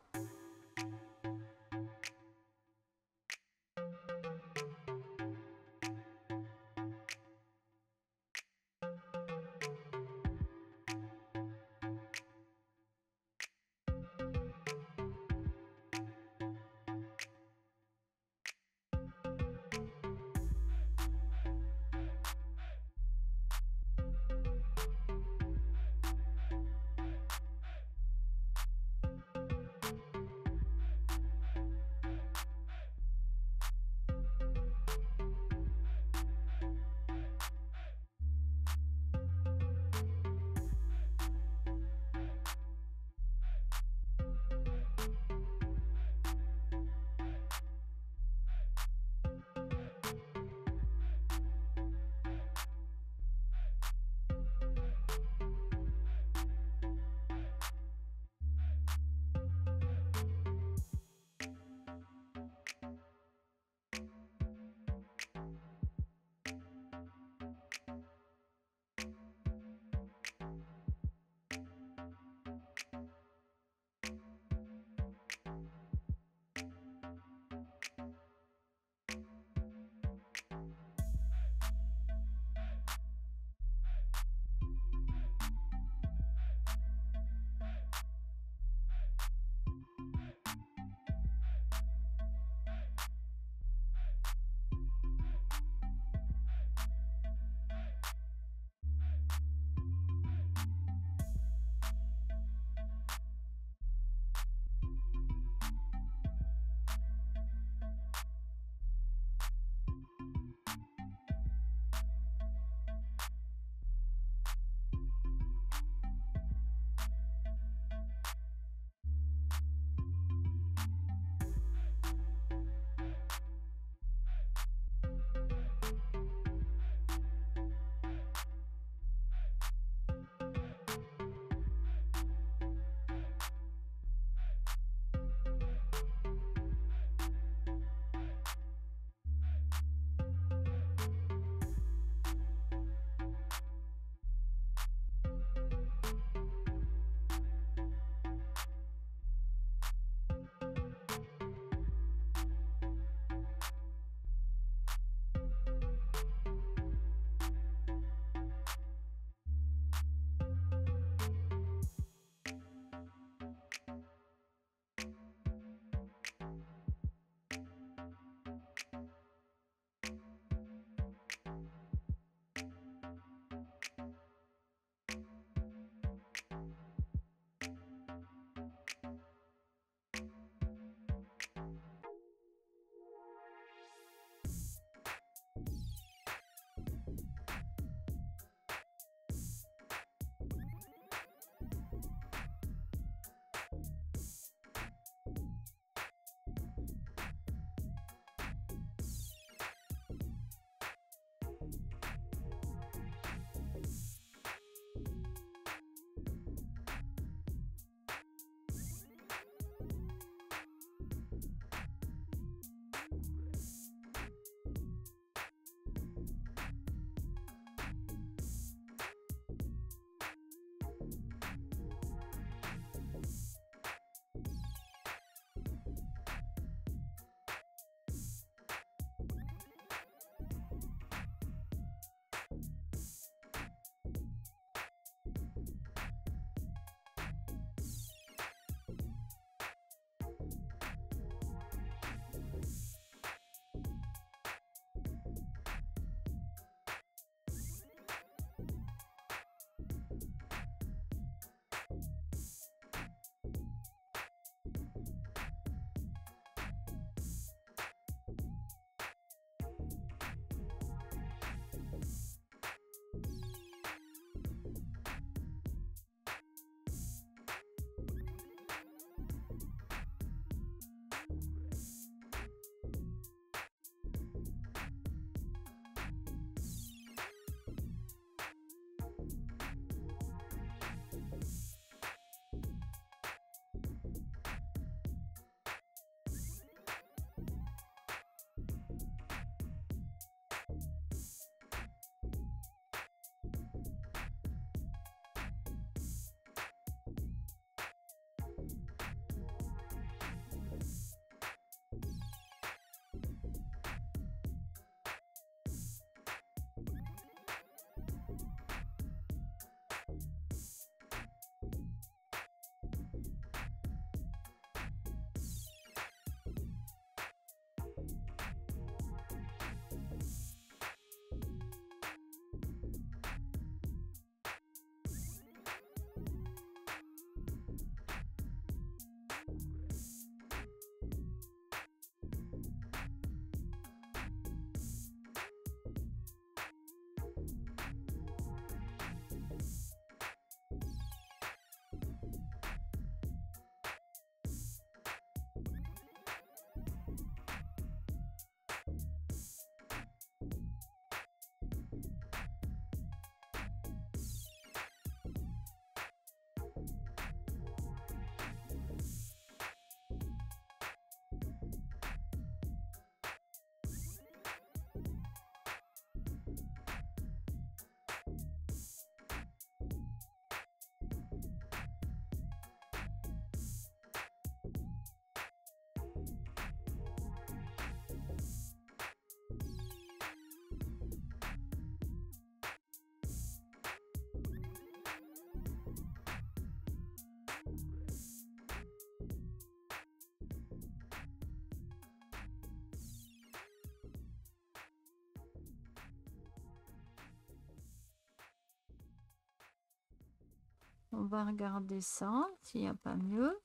On va regarder ça, s'il n'y a pas mieux.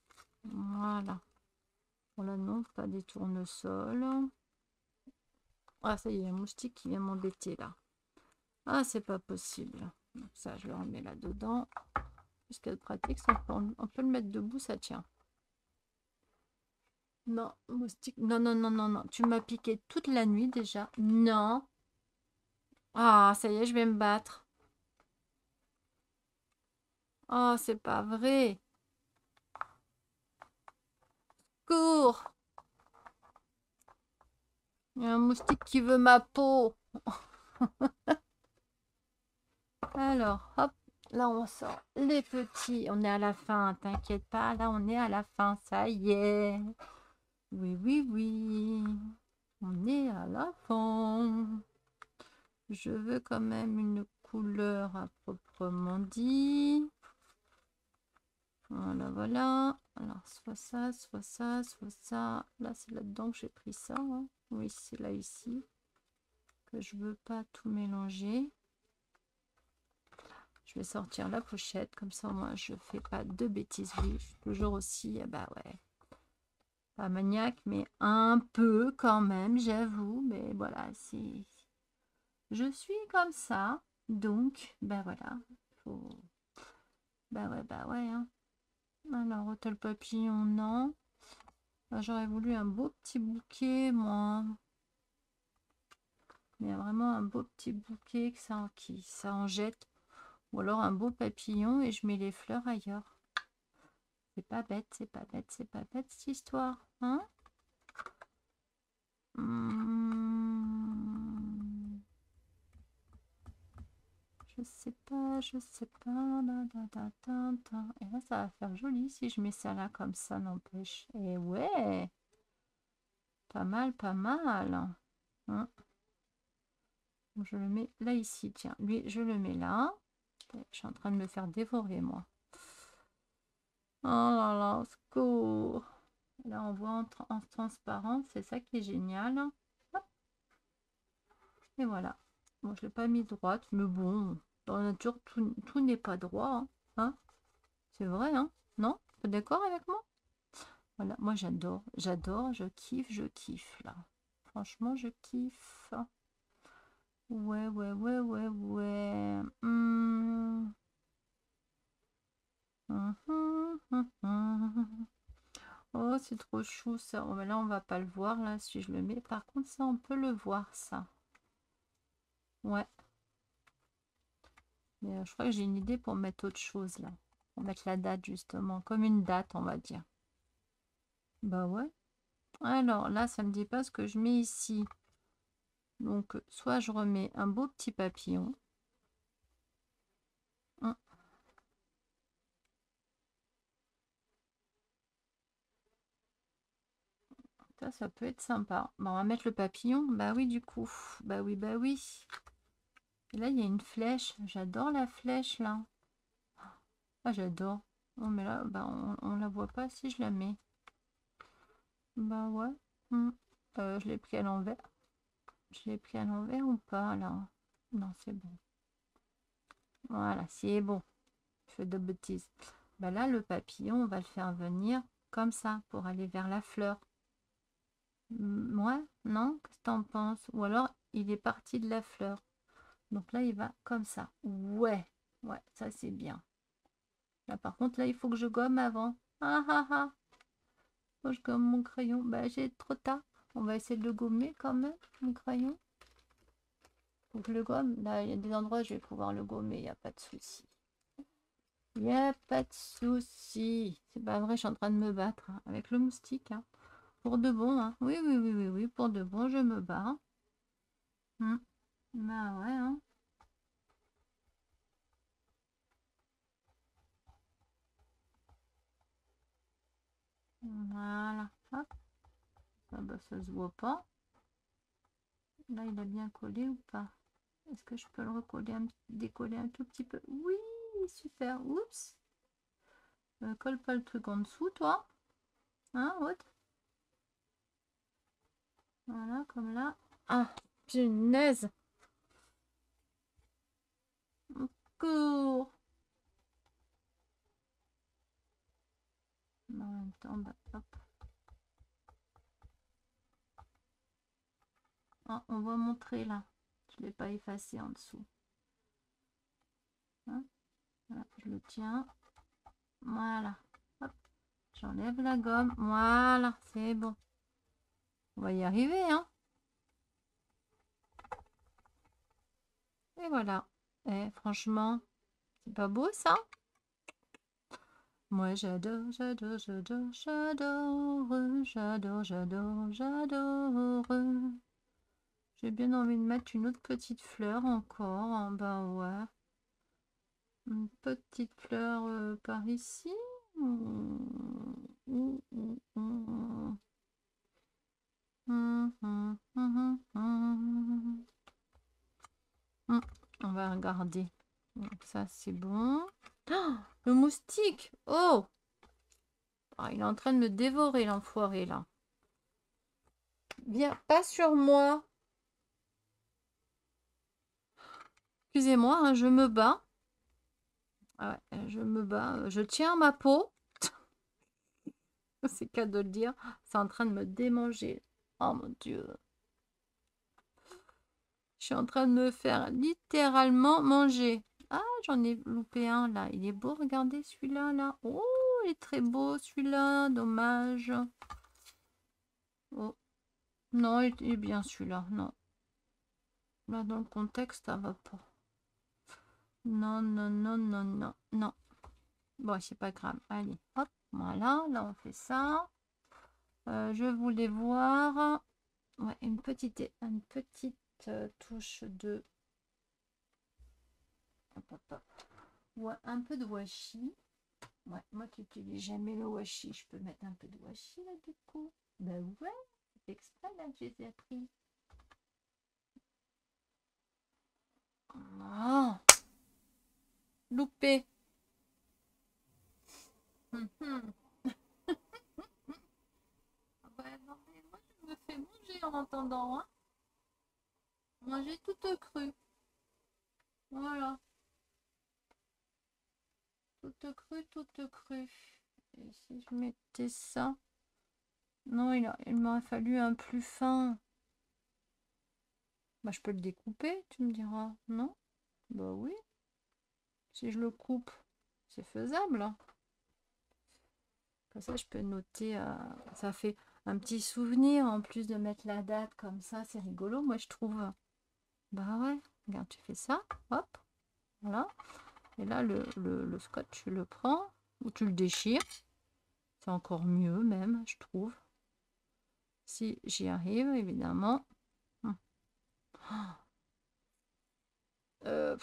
Voilà. Bon là non, pas des tournesols. Ah ça y est, un moustique qui vient m'embêter là. Ah c'est pas possible. Donc ça je le remets là dedans. Puisqu'elle pratique, ça, on peut le mettre debout, ça tient. Non, moustique. Non, non, non, non, non. Tu m'as piqué toute la nuit déjà. Non. Ah, ça y est, je vais me battre. Oh, c'est pas vrai. Cours. Il y a un moustique qui veut ma peau. Alors, hop. Là, on sort les petits. On est à la fin, t'inquiète pas. Là, on est à la fin. Ça y est. Oui, oui, oui. On est à la fin. Je veux quand même une couleur à proprement dit. Voilà, voilà. Alors, soit ça, soit ça, soit ça. Là, c'est là-dedans que j'ai pris ça. Hein. Oui, c'est là, ici. Que je veux pas tout mélanger. Je vais sortir la pochette. Comme ça, moi, je fais pas de bêtises. Oui, je suis toujours aussi, bah ouais. Pas maniaque, mais un peu quand même, j'avoue. Mais voilà, c'est... Je suis comme ça. Donc, bah voilà. Faut... Bah ouais, hein. Alors, hôtel papillon, non. J'aurais voulu un beau petit bouquet, moi. Mais vraiment un beau petit bouquet qui ça en jette. Ou alors un beau papillon et je mets les fleurs ailleurs. C'est pas bête, c'est pas bête, c'est pas bête cette histoire. Hein? Je sais pas, je sais pas. Et là, ça va faire joli si je mets ça là comme ça, n'empêche. Et ouais, pas mal, pas mal. Hein? Je le mets là, ici. Tiens, lui, je le mets là. Je suis en train de me faire dévorer, moi. Oh là là, au secours. Là, on voit en transparent. C'est ça qui est génial. Hop. Et voilà. Bon, je ne l'ai pas mis droite, mais bon, dans la nature, tout n'est pas droit. Hein. C'est vrai, hein? Non? T'es d'accord avec moi? Voilà, moi j'adore, j'adore, je kiffe là. Franchement, je kiffe. Ouais, ouais, ouais, ouais, ouais. Oh, c'est trop chou ça. Oh, mais là, on va pas le voir là si je le mets. Par contre, ça, on peut le voir ça. Ouais. Mais je crois que j'ai une idée pour mettre autre chose là. Pour mettre la date justement. Comme une date, on va dire. Bah ouais. Alors là, ça me dit pas ce que je mets ici. Donc, soit je remets un beau petit papillon. Ça peut être sympa. Bon, on va mettre le papillon. Bah oui, du coup. Bah oui, bah oui. Et là, il y a une flèche. J'adore la flèche, là. Ah, j'adore. Oh, mais là, bah, on la voit pas si je la mets. Bah ouais. Je l'ai pris à l'envers. Je l'ai pris à l'envers ou pas, là? Non, c'est bon. Voilà, c'est bon. Je fais de bêtises. Bah là, le papillon, on va le faire venir comme ça, pour aller vers la fleur. Ouais, non? Qu'est-ce que t'en penses? Ou alors, il est parti de la fleur. Donc là, il va comme ça. Ouais, ouais, ça c'est bien. Là, par contre, là, il faut que je gomme avant. Ah ah ah. Faut que je gomme mon crayon. Bah, j'ai trop tard. On va essayer de le gommer quand même, mon crayon. Faut que je le gomme. Là, il y a des endroits où je vais pouvoir le gommer, il n'y a pas de souci. Il n'y a pas de souci. C'est pas vrai, je suis en train de me battre hein, avec le moustique. Hein. Pour de bon, hein. Oui, oui, oui, oui, oui, pour de bon, je me bats. Bah ouais, hein. Voilà. Hop. Ah bah, ça se voit pas. Là, il a bien collé ou pas? Est-ce que je peux le recoller, décoller un tout petit peu? Oui, super. Oups. Colle pas le truc en dessous, toi. Hein, Aude? Voilà, comme là. Ah, punaise. Cours. juste en bas. Hop. Ah, on va montrer là. Je ne l'ai pas effacé en dessous. Hein, voilà, je le tiens. Voilà. Hop. J'enlève la gomme. Voilà, c'est bon. On va y arriver, hein. Et voilà. Et franchement, c'est pas beau ça? Moi j'adore, j'adore, j'adore, j'adore, j'adore, j'adore, j'adore. J'ai bien envie de mettre une autre petite fleur encore en bas, ouais. Une petite fleur par ici. On va regarder. Donc ça c'est bon. Oh, le moustique. Oh, ah, il est en train de me dévorer l'enfoiré là. Viens pas sur moi. Excusez-moi, hein, je me bats. Ah ouais, je me bats. Je tiens ma peau. C'est cas de le dire. C'est en train de me démanger. Oh mon Dieu. Je suis en train de me faire littéralement manger. Ah, j'en ai loupé un là. Il est beau, regardez celui-là là. Oh, il est très beau celui-là. Dommage. Oh, non, il est bien celui-là. Non. Là, dans le contexte, ça va pas. Non, non, non, non, non, non. Bon, c'est pas grave. Allez, hop, voilà. Là, on fait ça. Je voulais voir. Ouais, une petite touche de... Hop, hop, hop. Ouais, un peu de washi. Ouais, moi qui n'utilise jamais le washi, je peux mettre un peu de washi là du coup. Ben ouais, c'est exprès là que je les ai appris. Oh, loupé. Ouais, non, mais moi je me fais manger en entendant, hein. Manger toute crue. Voilà, toute crue, toute crue. Et si je mettais ça... Non, il m'aurait fallu un plus fin. Bah, je peux le découper, tu me diras, non? Bah oui, si je le coupe, c'est faisable, hein. Comme ça, je peux noter, ça fait un petit souvenir, en plus de mettre la date comme ça, c'est rigolo, moi je trouve. Bah ouais, regarde, tu fais ça, hop, voilà. Et là, le scotch, tu le prends, ou tu le déchires. C'est encore mieux même, je trouve. Si j'y arrive, évidemment. Non,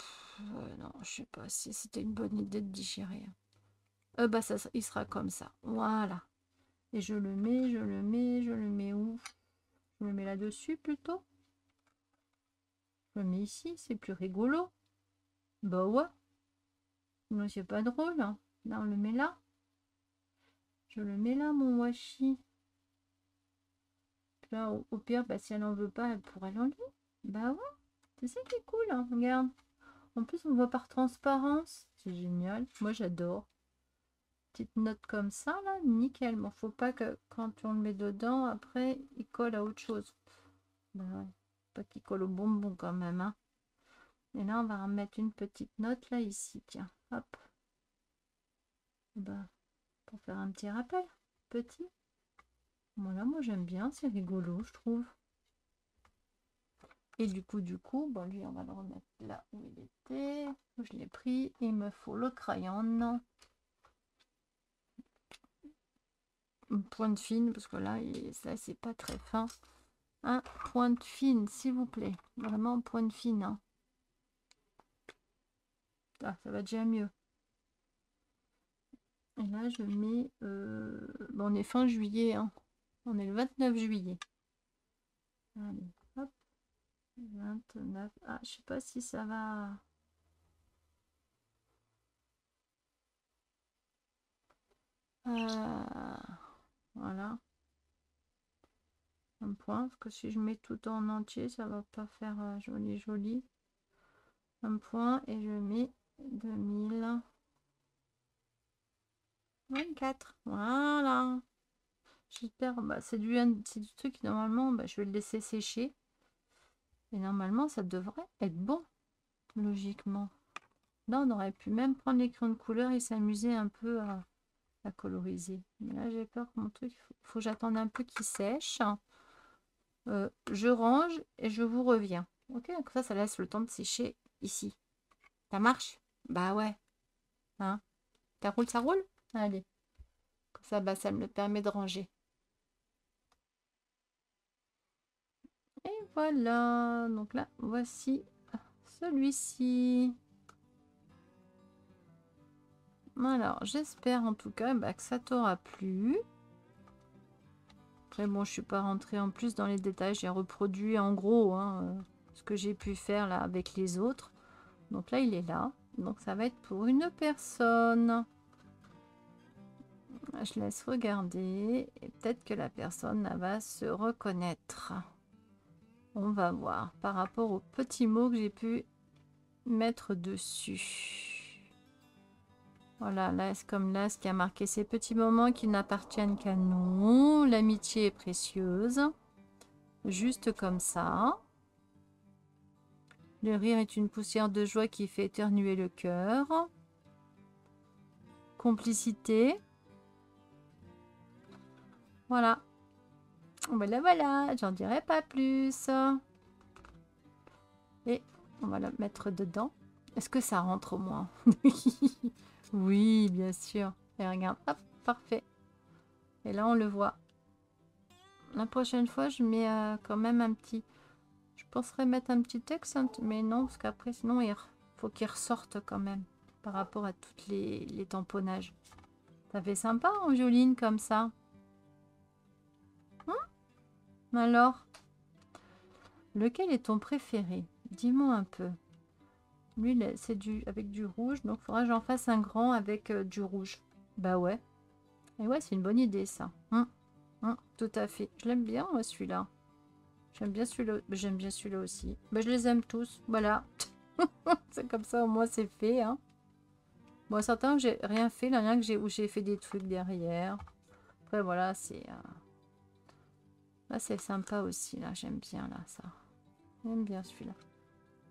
je sais pas si c'était une bonne idée de déchirer. Bah ça, il sera comme ça. Voilà. Et je le mets, je le mets, je le mets où? Je le mets là-dessus plutôt. Je le mets ici, c'est plus rigolo. Bah ouais. Non, c'est pas drôle, hein. Là, on le met là. Je le mets là, mon washi. Là, au pire, bah, si elle en veut pas, elle pourrait l'enlever. Bah ouais. C'est ça qui est cool, hein. Regarde. En plus, on voit par transparence. C'est génial. Moi, j'adore. Petite note comme ça, là, nickel. Bon, faut pas que quand on le met dedans, après, il colle à autre chose. Bah ouais. Pas qu'il colle au bonbon quand même, hein. Et là, on va remettre une petite note là, ici. Tiens, hop. Bah, pour faire un petit rappel. Petit. Voilà, moi j'aime bien, c'est rigolo, je trouve. Et du coup, bon, lui, on va le remettre là où il était. Où je l'ai pris. Il me faut le crayon. Une pointe fine, parce que là, ça, c'est pas très fin. Un pointe fine, s'il vous plaît. Vraiment pointe fine. Hein. Ah, ça va déjà mieux. Et là, je mets... Bon, on est fin juillet. Hein. On est le 29 juillet. Allez, hop. 29. Ah, je sais pas si ça va... Voilà. Un point, parce que si je mets tout en entier, ça va pas faire joli joli. Un point et je mets 2000. 24. Voilà. J'espère. Bah, c'est du truc, normalement, bah, je vais le laisser sécher. Et normalement, ça devrait être bon, logiquement. Là, on aurait pu même prendre les crayons de couleur et s'amuser un peu à coloriser. Mais là, j'ai peur que mon truc, faut que j'attende un peu qu'il sèche. Je range et je vous reviens. Ok, donc ça laisse le temps de sécher ici. Ça marche? Bah ouais. Hein? Ça roule, ça roule? Allez. Comme ça, bah, ça me permet de ranger. Et voilà. Donc là, voici celui-ci. Alors, j'espère en tout cas bah, que ça t'aura plu. Après, bon, je suis pas rentrée en plus dans les détails. J'ai reproduit en gros ce que j'ai pu faire là avec les autres. Donc là, il est là. Donc ça va être pour une personne. Je laisse regarder. Et peut-être que la personne là, va se reconnaître. On va voir par rapport aux petits mots que j'ai pu mettre dessus. Voilà, là, c'est comme là, ce qui a marqué ces petits moments qui n'appartiennent qu'à nous. L'amitié est précieuse. Juste comme ça. Le rire est une poussière de joie qui fait éternuer le cœur. Complicité. Voilà. Voilà, voilà. J'en dirai pas plus. Et on va la mettre dedans. Est-ce que ça rentre au moins? Oui, bien sûr. Et regarde, hop, parfait. Et là, on le voit. La prochaine fois, je mets quand même un petit... Je penserais mettre un petit texte, mais non, parce qu'après, sinon, il faut qu'il ressorte quand même par rapport à toutes les tamponnages. Ça fait sympa en violine comme ça. Alors, lequel est ton préféré? Dis-moi un peu. Lui, c'est avec du rouge, donc il faudra que j'en fasse un grand avec du rouge. Bah ouais. Et ouais, c'est une bonne idée, ça. Tout à fait. Je l'aime bien, moi, celui-là. J'aime bien celui-là aussi. Bah, je les aime tous. Voilà. C'est comme ça, au moins, c'est fait. Hein. Bon, certains, j'ai rien fait. Là, où j'ai fait des trucs derrière. Après, voilà, c'est... Là, c'est sympa aussi, là. J'aime bien, là, ça. J'aime bien celui-là.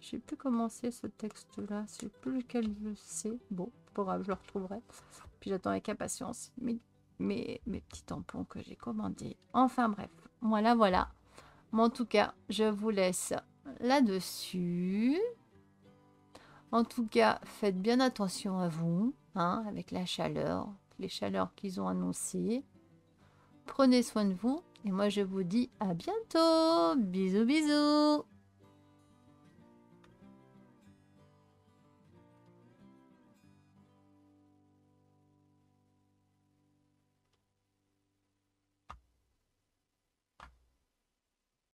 Je sais plus comment c'est, ce texte-là. Je sais plus lequel c'est. Bon, pas grave, je le retrouverai. Puis j'attends avec impatience mes petits tampons que j'ai commandés. Enfin, bref. Voilà, voilà. Mais en tout cas, je vous laisse là-dessus. En tout cas, faites bien attention à vous, hein, avec la chaleur, les chaleurs qu'ils ont annoncées. Prenez soin de vous et moi je vous dis à bientôt. Bisous bisous.